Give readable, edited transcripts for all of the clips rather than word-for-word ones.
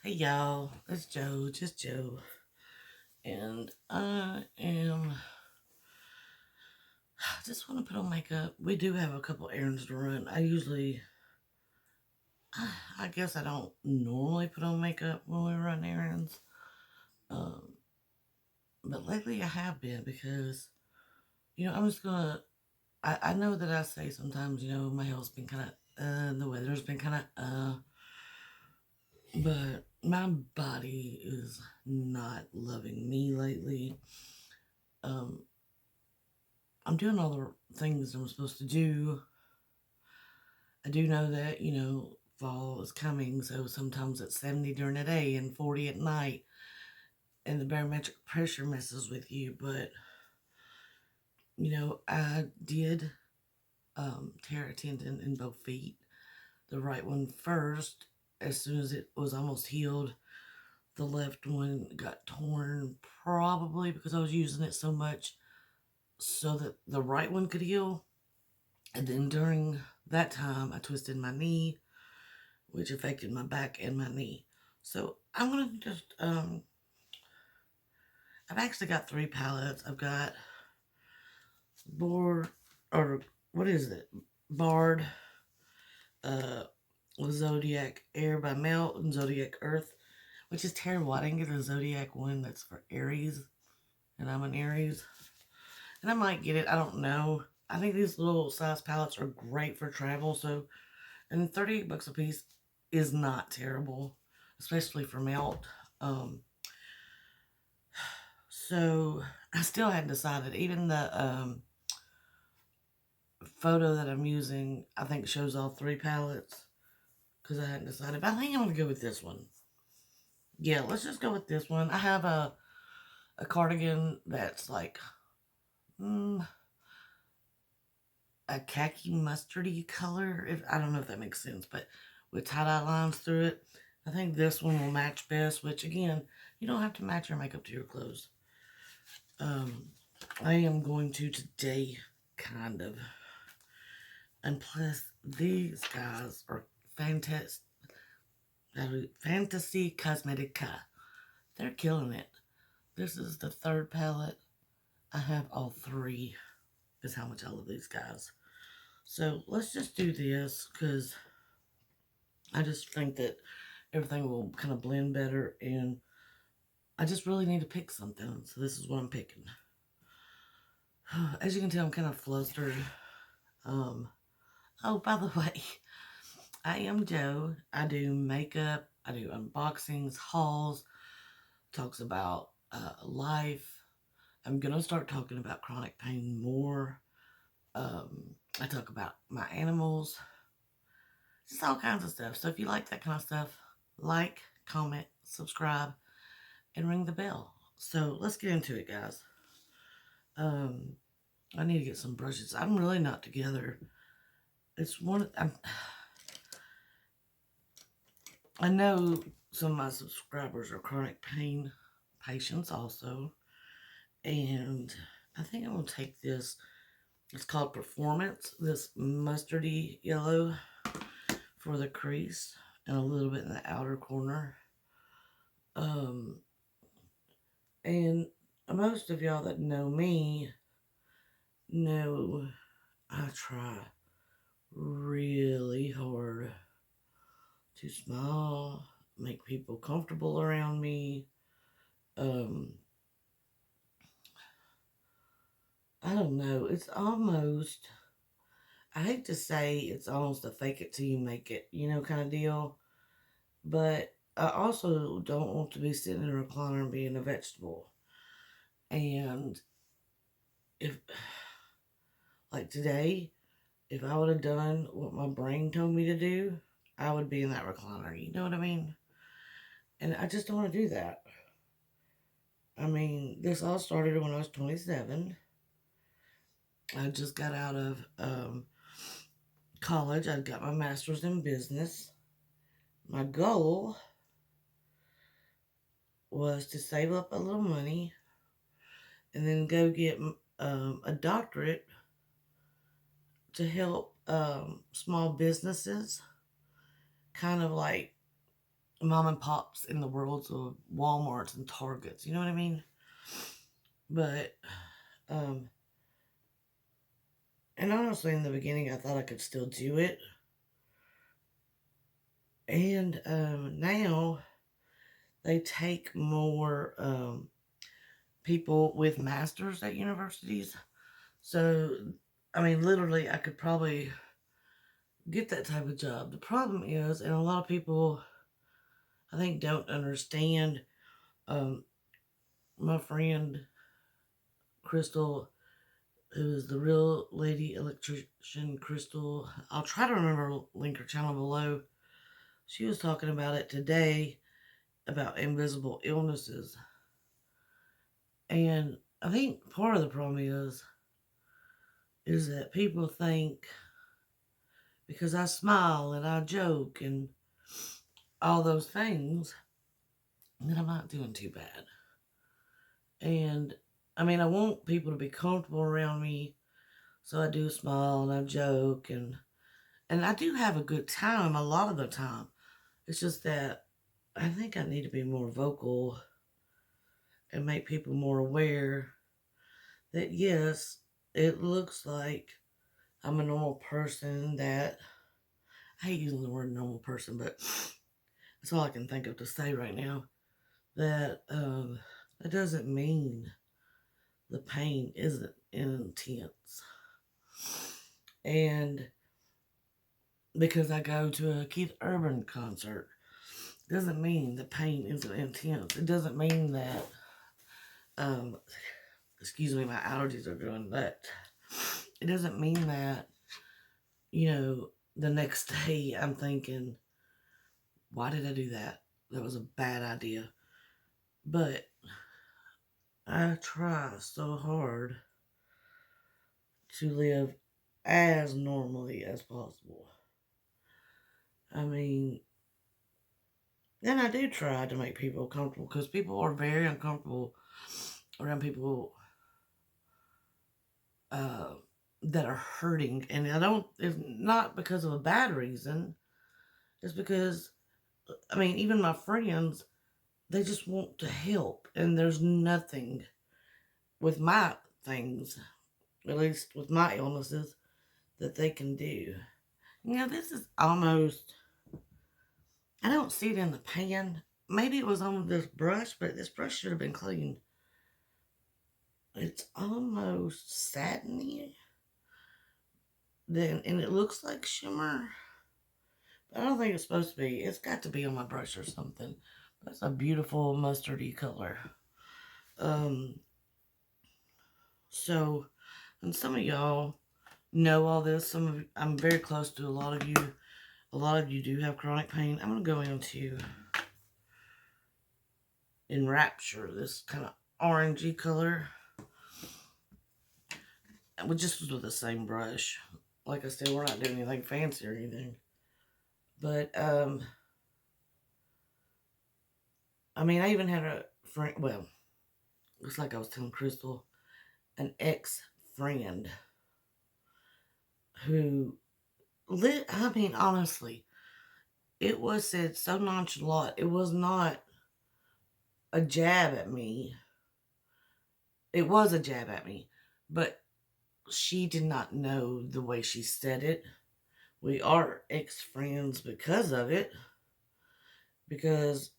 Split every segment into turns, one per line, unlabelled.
Hey y'all, it's Joe, just Joe, and I just want to put on makeup. We do have a couple errands to run. I guess I don't normally put on makeup when we run errands, um, but lately I have been because, I'm just gonna, I know that I say sometimes, my health's been kind of, the weather's been kind of, but my body is not loving me lately. Um, I'm doing all the things I'm supposed to do. I do know that, fall is coming, so sometimes it's 70 during the day and 40 at night, and the barometric pressure messes with you. But, I did tear a tendon in both feet, the right one first. As soon as it was almost healed, the left one got torn, probably because I was using it so much so that the right one could heal. And then during that time, I twisted my knee, which affected my back and my knee. So I'm gonna just I've actually got 3 palettes. I've got Board or what is it? Bard, uh Zodiac Air by Melt and Zodiac Earth, which is terrible. I didn't get a Zodiac one that's for Aries, and I'm an Aries. And I might get it, I don't know. I think these little size palettes are great for travel, so and 38 bucks a piece is not terrible, especially for Melt. Um So I still hadn't decided. Even the photo that I'm using, I think shows all 3 palettes because I hadn't decided. But I think I'm gonna go with this one. Yeah, let's just go with this one. I have a cardigan that's like mm, a khaki mustardy color. If I don't know if that makes sense, but with tie-dye lines through it. I think this one will match best. Which again, you don't have to match your makeup to your clothes. Um, I am going to today, kind of. And plus, these guys are fantastic. Fantasy Cosmetica. They're killing it. This is the 3rd palette. I have all 3. Is how much I love these guys. So let's just do this because I just think that everything will kind of blend better, and I just really need to pick something. So this is what I'm picking. As you can tell, I'm kind of flustered. Um, oh, by the way, I am Joe. I do makeup, I do unboxings, hauls, talks about life. I'm going to start talking about chronic pain more. I talk about my animals, just all kinds of stuff. So if you like that kind of stuff, like, comment, subscribe, and ring the bell. So let's get into it, guys. Um, I need to get some brushes. I'm really not together. It's one. I know some of my subscribers are chronic pain patients also. And I think I'm going to take this. It's called Performance. This mustardy yellow for the crease and a little bit in the outer corner. Um, and most of y'all that know me know I try really hard to smile, make people comfortable around me. Um, I don't know. It's almost, I hate to say it's almost a fake it till you make it, kind of deal. But I also don't want to be sitting in a recliner and being a vegetable. And if, like today, if I would have done what my brain told me to do, I would be in that recliner. You know what I mean? And I just don't want to do that. I mean, this all started when I was 27. I just got out of college. I got my master's in business. My goal was to save up a little money and then go get a doctorate to help small businesses kind of like mom and pops in the worlds of Walmarts and Targets. You know what I mean? But, um, and honestly, in the beginning, I thought I could still do it. And now they take more people with masters at universities. So, I mean, literally, I could probably get that type of job. The problem is, and a lot of people, I think, don't understand. Um, my friend Crystal, who is the real lady electrician Crystal, I'll try to remember link her channel below. She was talking about it today about invisible illnesses. And I think part of the problem is that people think because I smile and I joke and all those things that I'm not doing too bad. And I mean, I want people to be comfortable around me, so I do smile and I joke and I do have a good time a lot of the time. It's just that I think I need to be more vocal and make people more aware that yes, it looks like I'm a normal person that I hate using the word normal person, but that's all I can think of to say right now. That that doesn't mean the pain isn't intense. And because I go to a Keith Urban concert, doesn't mean the pain isn't intense. It doesn't mean that, excuse me, my allergies are going nuts. It doesn't mean that, the next day I'm thinking, why did I do that? That was a bad idea. But I try so hard to live as normally as possible. I mean, then I do try to make people comfortable because people are very uncomfortable around people that are hurting. And it's not because of a bad reason. It's because, I mean, even my friends, they just want to help. And there's nothing with my things, at least with my illnesses, that they can do. This is almost, I don't see it in the pan. Maybe it was on this brush, but this brush should have been cleaned. It's almost satiny. And it looks like shimmer. But I don't think it's supposed to be. It's got to be on my brush or something. That's a beautiful mustardy color. So, and some of y'all know all this. I'm very close to a lot of you. A lot of you do have chronic pain. I'm going to go into Enrapture, this kind of orangey color. And just with the same brush. Like I said, we're not doing anything fancy or anything. But, I mean, I even had a friend, well, looks like I was telling Crystal, an ex-friend who I mean, honestly, it was said so nonchalant. It was not a jab at me. It was a jab at me, but she did not know the way she said it. We are ex-friends because of it. Because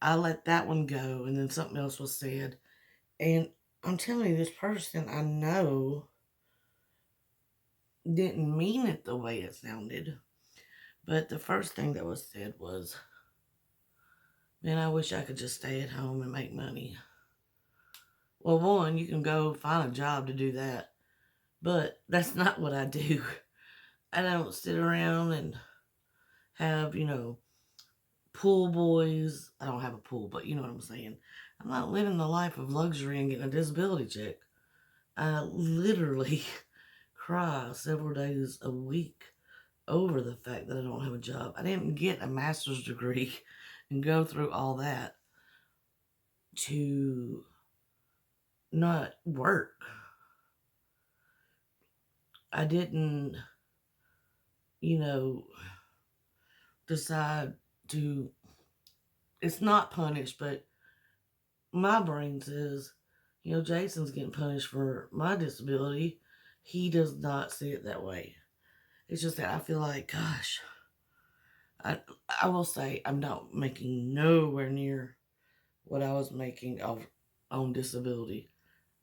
I let that one go and then something else was said. And I'm telling you, this person I know didn't mean it the way it sounded. But the first thing that was said was, man, I wish I could just stay at home and make money. Well, one, you can go find a job to do that. But that's not what I do. I don't sit around and have, pool boys. I don't have a pool, but you know what I'm saying. I'm not living the life of luxury and getting a disability check. I literally cry several days a week over the fact that I don't have a job. I didn't get a master's degree and go through all that to not work. I didn't you know, decide to, it's not punish, but my brain says, Jason's getting punished for my disability. He does not see it that way. It's just that I feel like, gosh, I, I will say I'm not making nowhere near what I was making on disability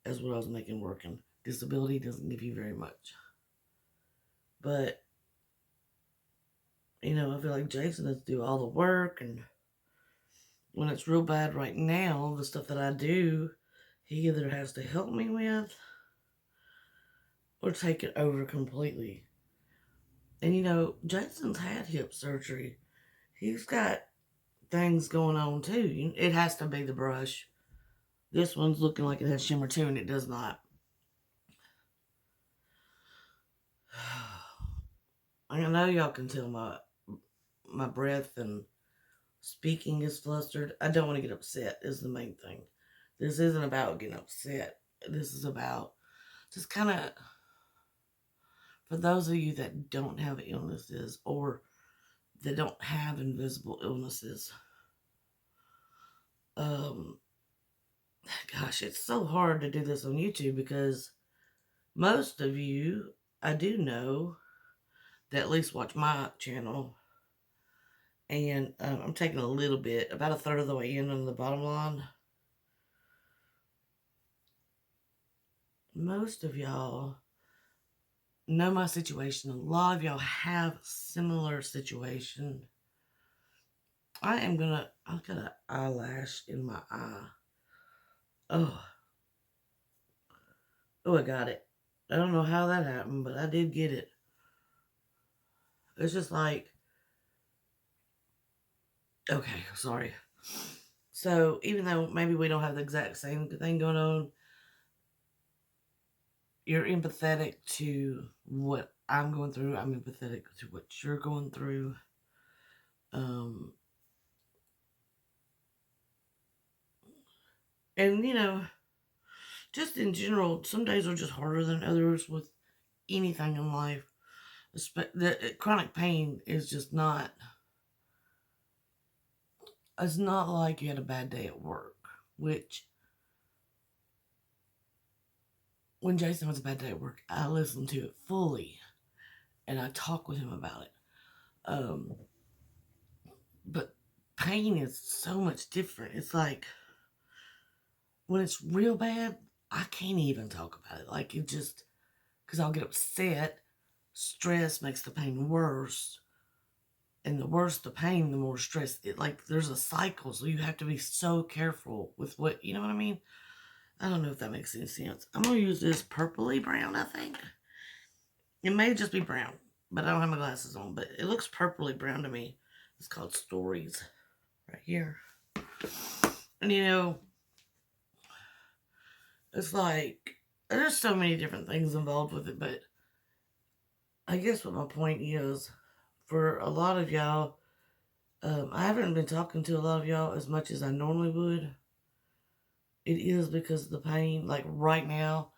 as what I was making working. Disability doesn't give you very much. But, I feel like Jason has to do all the work, and when it's real bad right now, the stuff that I do, he either has to help me with or take it over completely. And Jason's had hip surgery. He's got things going on too. It has to be the brush. This one's looking like it has shimmer too, and it does not. I know y'all can tell my breath and speaking is flustered. I don't want to get upset is the main thing. This isn't about getting upset. This is about just kind of, for those of you that don't have illnesses or that don't have invisible illnesses, gosh, it's so hard to do this on YouTube because most of you, I do know, that at least watch my channel. And I'm taking a little bit, about a third of the way in on the bottom line. Most of y'all know my situation. A lot of y'all have similar situation. I've got an eyelash in my eye. Oh, I got it. I don't know how that happened, but I did get it. It's just like, okay, sorry. So even though maybe we don't have the exact same thing going on, you're empathetic to what I'm going through. I'm empathetic to what you're going through. And just in general, some days are just harder than others with anything in life. The chronic pain is just not, it's not like you had a bad day at work, which when Jason has a bad day at work, I listen to it fully and I talk with him about it. But pain is so much different. It's like, when it's real bad, I can't even talk about it. Like, it just, because I'll get upset. Stress makes the pain worse. And the worse the pain, the more stress. There's a cycle. So you have to be so careful with what, you know what I mean? I don't know if that makes any sense. I'm going to use this purpley brown, I think. It may just be brown, but I don't have my glasses on. But it looks purpley brown to me. It's called Stories right here. And it's like, there's so many different things involved with it, but I guess what my point is, for a lot of y'all, I haven't been talking to a lot of y'all as much as I normally would. It is because of the pain. Like right now,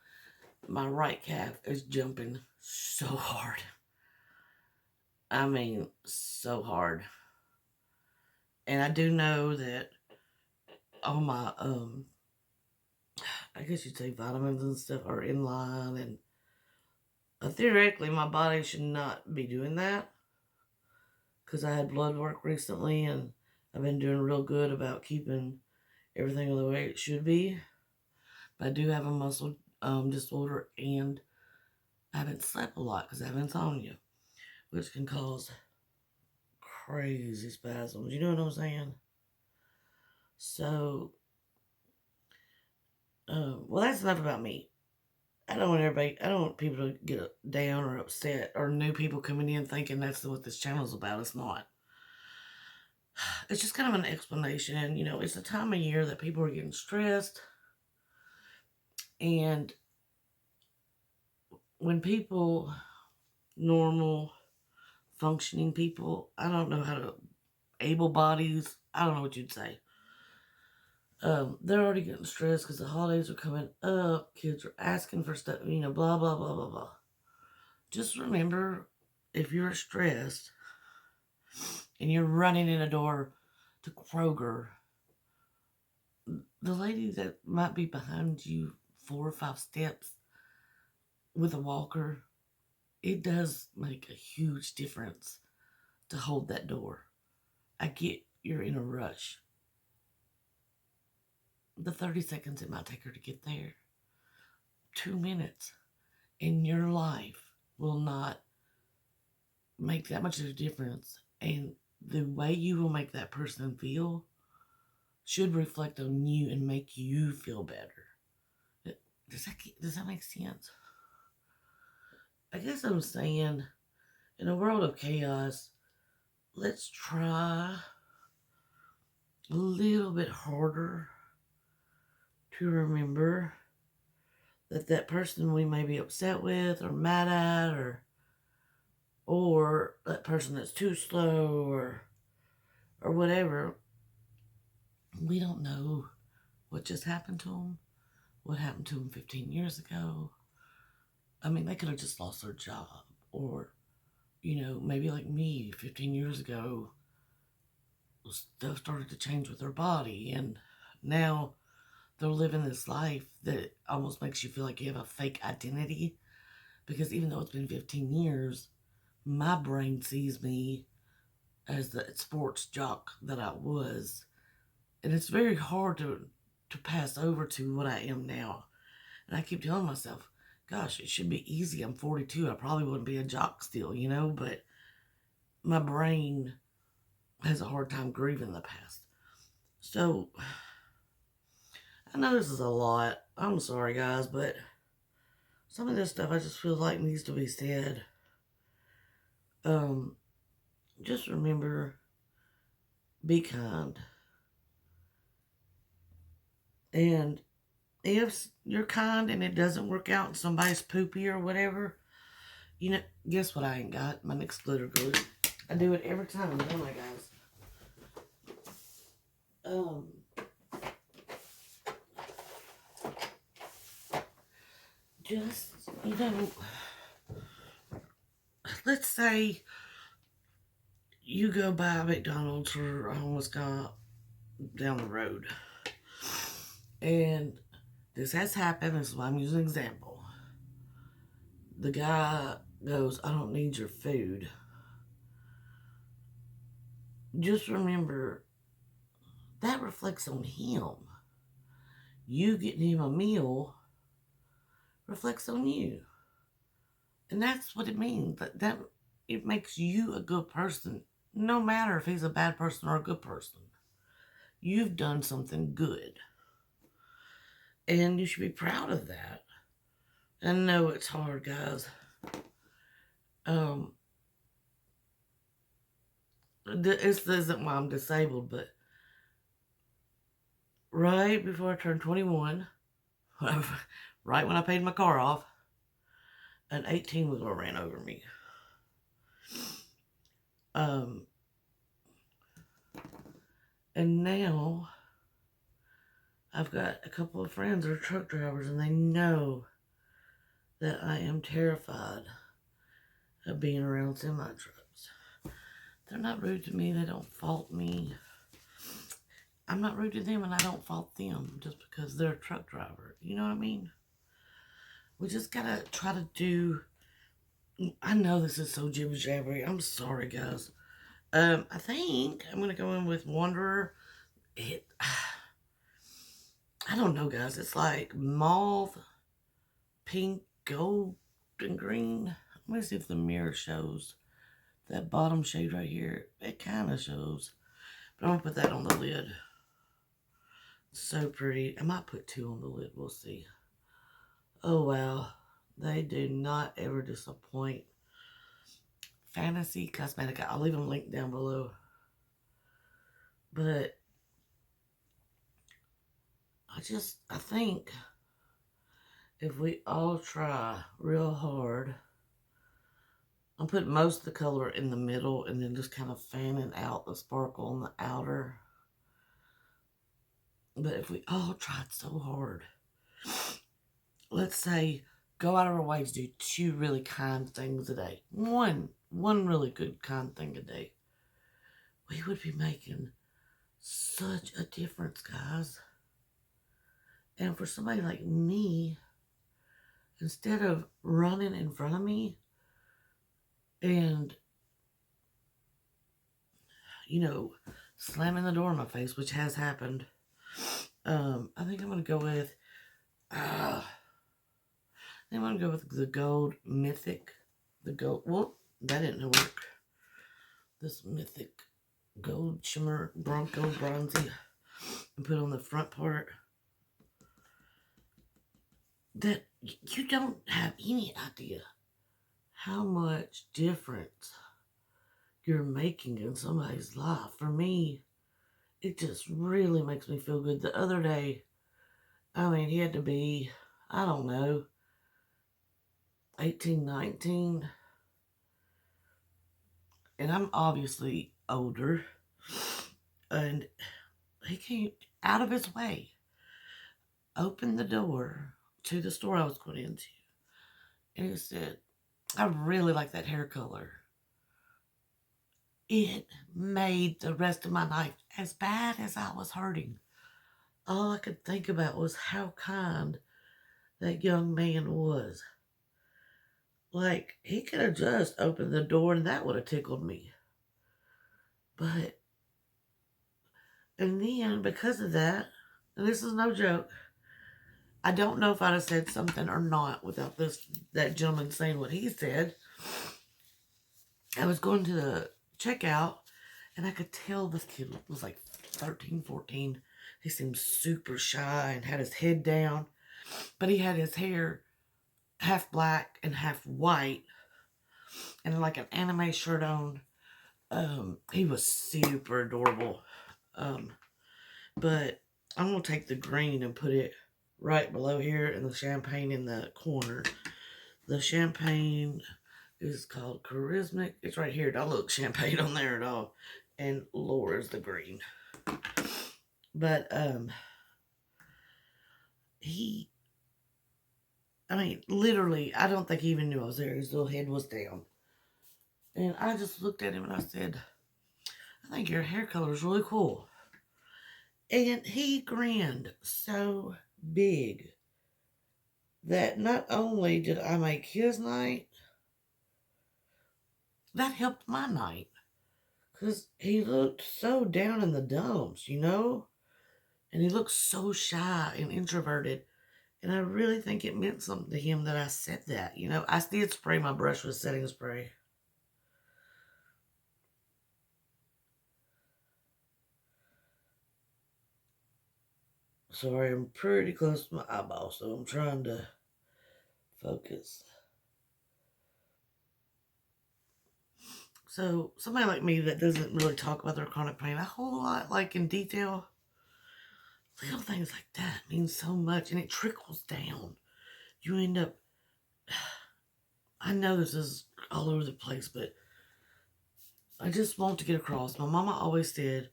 my right calf is jumping so hard. I mean, so hard. And I do know that all my, I guess you'd say vitamins and stuff are in line, and theoretically my body should not be doing that because I had blood work recently and I've been doing real good about keeping everything the way it should be. But I do have a muscle disorder, and I haven't slept a lot because I have insomnia, which can cause crazy spasms. You know what I'm saying? So, well, that's enough about me. I don't want people to get down or upset, or new people coming in thinking that's what this channel's about. It's not. It's just kind of an explanation. It's a time of year that people are getting stressed. And when people, normal, functioning people, I don't know how to, able bodies, I don't know what you'd say. They're already getting stressed because the holidays are coming up. Kids are asking for stuff, blah, blah, blah, blah, blah. Just remember, if you're stressed and you're running in a door to Kroger, the lady that might be behind you 4 or 5 steps with a walker, it does make a huge difference to hold that door. I get you're in a rush. The 30 seconds it might take her to get there, 2 minutes in your life will not make that much of a difference. And the way you will make that person feel should reflect on you and make you feel better. Does that make sense? I guess I'm saying, in a world of chaos, let's try a little bit harder to remember that that person we may be upset with or mad at, or that person that's too slow, or whatever, we don't know what just happened to them, what happened to them 15 years ago. I mean, they could have just lost their job, or, maybe like me 15 years ago, stuff started to change with their body, and now they're living this life that almost makes you feel like you have a fake identity, because even though it's been 15 years, my brain sees me as the sports jock that I was, and it's very hard to pass over to what I am now. And I keep telling myself, gosh, it should be easy. I'm 42. I probably wouldn't be a jock still, but my brain has a hard time grieving the past. So, I know this is a lot. I'm sorry, guys, but some of this stuff I just feel like needs to be said. Just remember, be kind. And if you're kind and it doesn't work out and somebody's poopy or whatever, guess what I ain't got? My next glitter glue. I do it every time, don't I, guys? Just, let's say you go by McDonald's or a homeless guy down the road. And this has happened. This is why I'm using an example. The guy goes, I don't need your food. Just remember, that reflects on him. You getting him a meal reflects on you. And that's what it means. That it makes you a good person, no matter if he's a bad person or a good person. You've done something good. And you should be proud of that. I know it's hard, guys. This isn't why I'm disabled, but right before I turned 21, right when I paid my car off, an 18-wheeler ran over me. And now I've got a couple of friends that are truck drivers, and they know that I am terrified of being around semi-trucks. They're not rude to me. They don't fault me. I'm not rude to them, and I don't fault them just because they're a truck driver. You know what I mean? We just gotta try to do... I know this is so jibber-jabbery. I'm sorry, guys. I think I'm going to go in with Wanderer. I don't know, guys. It's like mauve, pink, gold, and green. Let me see if the mirror shows. That bottom shade right here, it kind of shows. But I'm going to put that on the lid. So pretty. I might put 2 on the lid. We'll see. Oh, wow. They do not ever disappoint. Fantasy Cosmetica. I'll leave them linked down below. But I think if we all try real hard, I'll put most of the color in the middle and then just kind of fanning out the sparkle on the outer. But if we all tried so hard, let's say go out of our way to do 2 really kind things a day. One one really good kind thing a day, we would be making such a difference, guys. And for somebody like me, instead of running in front of me and, slamming the door in my face, which has happened, I think I'm going to go with, the gold mythic. The gold, well, that didn't work. This mythic gold shimmer Bronco bronzy and put on the front part. That you don't have any idea how much difference you're making in somebody's life. For me, it just really makes me feel good. The other day, he had to be, I don't know, 18, 19. And I'm obviously older. And he came out of his way, opened the door to the store I was going into. And he said, I really like that hair color. It made the rest of my life as bad as I was hurting. All I could think about was how kind that young man was. Like, he could have just opened the door and that would have tickled me. But, and then, because of that, and this is no joke, I don't know if I'd have said something or not without that gentleman saying what he said. I was going to the checkout, and I could tell this kid was like 13, 14. He seemed super shy and had his head down, but he had his hair half black and half white and like an anime shirt on. He was super adorable. But I'm going to take the green and put it right below here and the champagne in the corner. The champagne is called Charismatic. It's right here. Don't look champagne on there at all. And Laura's the green. But, literally, I don't think he even knew I was there. His little head was down. And I just looked at him and I said, I think your hair color is really cool. And he grinned so big that not only did I make his night, that helped my night. Because he looked so down in the dumps, And he looked so shy and introverted. And I really think it meant something to him that I said that. I did spray my brush with setting spray. Sorry, I'm pretty close to my eyeball, so I'm trying to focus. So, somebody like me that doesn't really talk about their chronic pain a whole lot, like in detail, little things like that mean so much, and it trickles down. You end up, I know this is all over the place, but I just want to get across. My mama always said,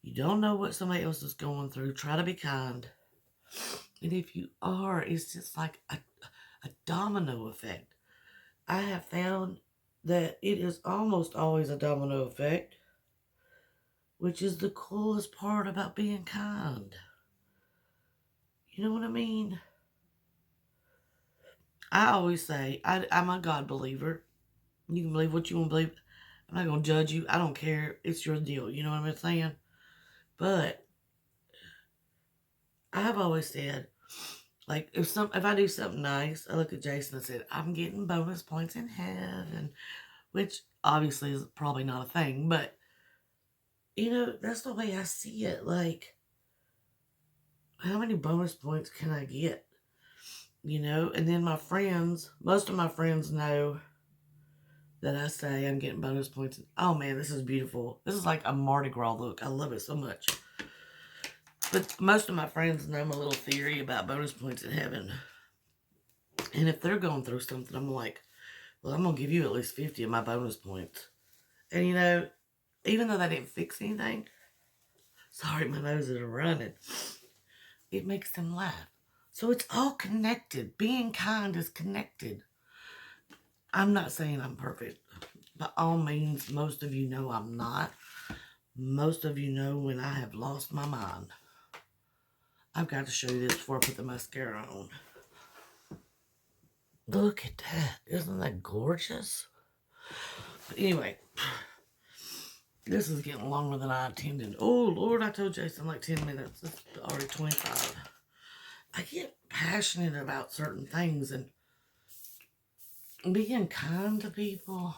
you don't know what somebody else is going through. Try to be kind. And if you are, it's just like a domino effect. I have found that it is almost always a domino effect, which is the coolest part about being kind. You know what I mean? I always say, I'm a God believer. You can believe what you want to believe. I'm not going to judge you. I don't care. It's your deal. You know what I'm saying? But I've always said, like, if I do something nice, I look at Jason and said, I'm getting bonus points in heaven, which obviously is probably not a thing, but, that's the way I see it. Like, how many bonus points can I get? And then my friends, most of my friends know that I say I'm getting bonus points. Oh man, this is beautiful. This is like a Mardi Gras look. I love it so much. But most of my friends know my little theory about bonus points in heaven. And if they're going through something, I'm like, well, I'm going to give you at least 50 of my bonus points. And even though that didn't fix anything, sorry, my nose is running, it makes them laugh. So it's all connected. Being kind is connected. I'm not saying I'm perfect. by all means, most of you know I'm not. Most of you know when I have lost my mind. I've got to show you this before I put the mascara on. Look at that. Isn't that gorgeous? But anyway, this is getting longer than I intended. Oh, Lord, I told Jason like 10 minutes. It's already 25. I get passionate about certain things, and being kind to people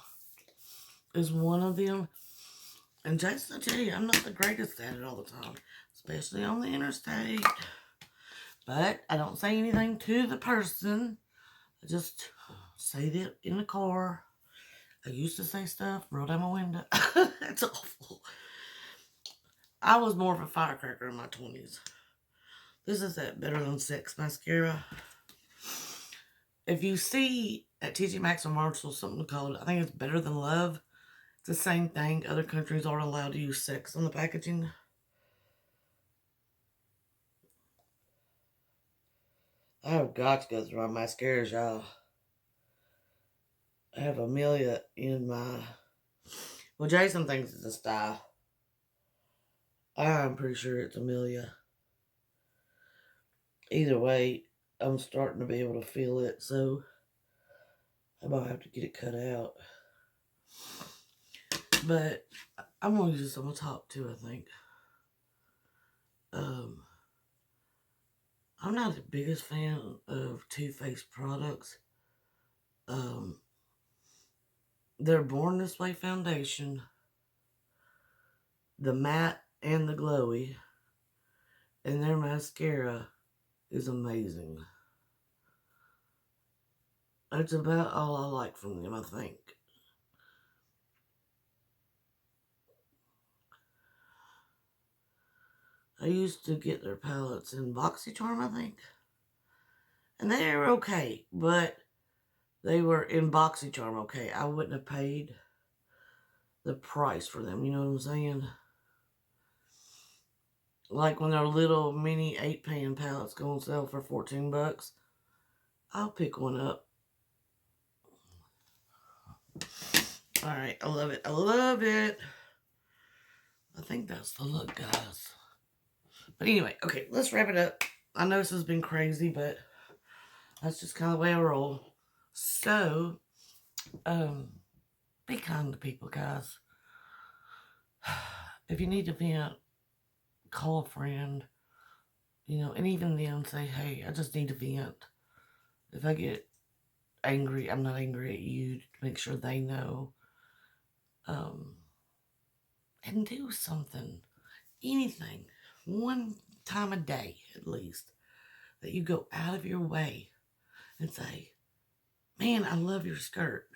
is one of them. And Jason, I tell you, I'm not the greatest at it all the time, especially on the interstate. But I don't say anything to the person. I just say that in the car. I used to say stuff, roll down my window. It's awful. I was more of a firecracker in my 20s. This is that Better Than Sex mascara. If you see at TJ Maxx or Marshall something called, I think it's Better Than Love. It's the same thing. Other countries aren't allowed to use sex on the packaging. I've got to go through my mascaras, y'all. I have Amelia in my... Well, Jason thinks it's a style. I'm pretty sure it's Amelia. Either way, I'm starting to be able to feel it, so I might have to get it cut out. But I'm going to use this on the top too, I think. I'm not the biggest fan of Too Faced products. Their Born This Way foundation, the matte and the glowy, and their mascara is amazing. That's about all I like from them, I think. I used to get their palettes in BoxyCharm, I think. And they were okay, but they were in BoxyCharm okay. I wouldn't have paid the price for them, you know what I'm saying? Like when their little mini 8-pan palettes go on sale for 14 bucks, I'll pick one up. Alright, I love it. I love it. I think that's the look, guys. But anyway, okay, let's wrap it up. I know this has been crazy, but that's just kind of the way I roll. So, be kind to people, guys. If you need to vent, call a friend. You know, and even then say, hey, I just need to vent. If I get angry, I'm not angry at you, to make sure they know. And do something. Anything. One time a day, at least. That you go out of your way and say, man, I love your skirt.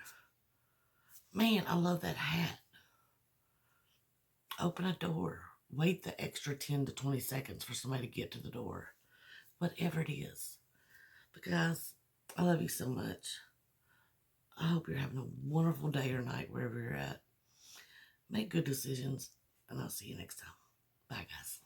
Man, I love that hat. Open a door. Wait the extra 10 to 20 seconds for somebody to get to the door. Whatever it is. Because I love you so much. I hope you're having a wonderful day or night wherever you're at. Make good decisions, and I'll see you next time. Bye, guys.